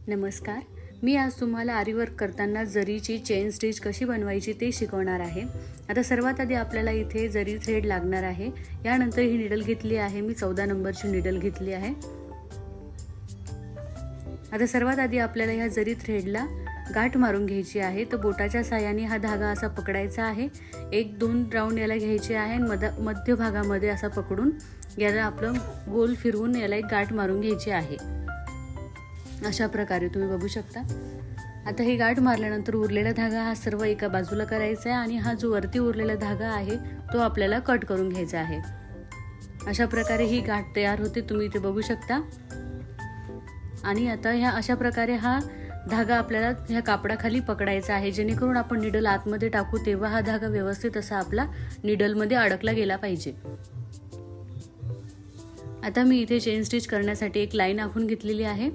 नमस्कार. मी आज तुम्हाला आरीवर्क करताना जरीची चेन स्टिच कशी बनवायची ते शिकवणार आहे. आता सर्वात आधी आपल्याला इथे जरी थ्रेड लागणार आहे. यानंतर ही नीडल घेतली आहे, मी 14 नंबरची नीडल घेतली आहे. आता सर्वात आधी आपल्याला ह्या जरी थ्रेडला गाठ मारून घ्यायची आहे. तर बोटाच्या साहाय्याने हा धागा असा पकडायचा आहे. 1-2 राऊंड याला घ्यायचे आहे आणि मध्य भागामध्ये असा पकडून याला आपलं गोल फिरवून याला एक गाठ मारून घ्यायची आहे. अशा प्रकारे तुम्ही बघू शकता. आता ही गाठ मारल्यानंतर उरलेला धागा हा सर्व एका बाजूला करायचा आहे आणि हा जो वरती उरलेला धागा आहे तो आपल्याला कट करून घ्यायचा आहे. अशा प्रकारे ही गाठ तयार होते, तुम्ही इथे बघू शकता. आणि आता ह्या अशा प्रकारे हा धागा आपल्याला ह्या कापडाखाली पकडायचा आहे, जेणेकरून आपण निडल आतमध्ये टाकू तेव्हा हा धागा व्यवस्थित असा आपला निडलमध्ये अडकला गेला पाहिजे. आता मी इथे चेन स्टिच करण्यासाठी एक लाईन आखून घेतलेली आहे.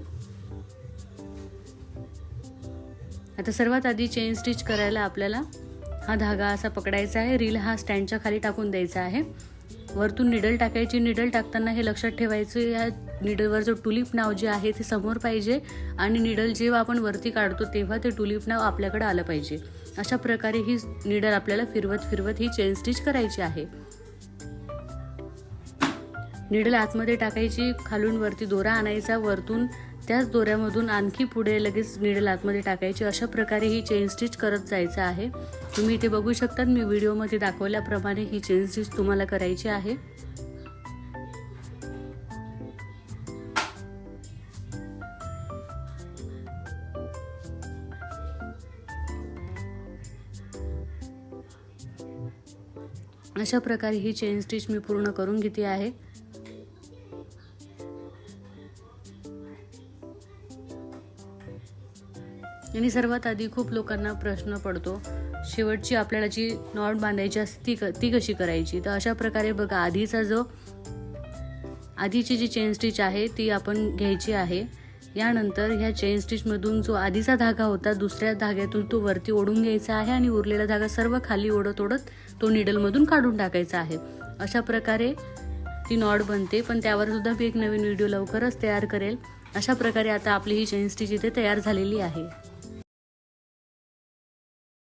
आता सर्वात आधी चेन स्टिच करायला आपल्याला हा धागा असा पकडायचा आहे. रील हा स्टँडच्या खाली टाकून द्यायचा आहे. वरतून निडल टाकायची. निडल टाकताना हे लक्षात ठेवायचं, या निडलवर जो टुलिप नाव जे आहे ते समोर पाहिजे आणि निडल जेव्हा आपण वरती काढतो तेव्हा ते टुलिप नाव आपल्याकडे आलं पाहिजे. अशा प्रकारे ही निडल आपल्याला फिरवत फिरवत ही चेन स्टिच करायची आहे. निडल आतमध्ये टाकायची, खालून वरती दोरा आणायचा, वरतून त्याच दोऱ्यामधून आणखी पुढे लगेच निडल आतमध्ये टाकायची. अशा प्रकारे ही चेन स्टिच करत जायचं आहे. तुम्ही इथे बघू शकता, मी व्हिडिओमध्ये दाखवल्याप्रमाणे ही चेन स्टिच तुम्हाला करायची आहे. अशा प्रकारे ही चेन स्टिच मी पूर्ण करून घेते आहे. आणि सर्वात आधी खूप लोकांना प्रश्न पडतो, शेवटची आपल्याला जी नॉट बांधायची असते ती कशी करायची. तर अशा प्रकारे बघा, आधीची जी चेन स्टिच आहे ती आपण घ्यायची आहे. यानंतर ह्या चेन स्टिचमधून जो आधीचा धागा होता दुसऱ्या धाग्यातून तो वरती ओढून घ्यायचा आहे आणि उरलेला धागा सर्व खाली ओढत ओढत तो निडलमधून काढून टाकायचा आहे. अशा प्रकारे ती नॉट बनते, पण त्यावर सुद्धा मी एक नवीन व्हिडिओ लवकरच तयार करेल. अशा प्रकारे आता आपली ही चेन स्टिच इथे तयार झालेली आहे.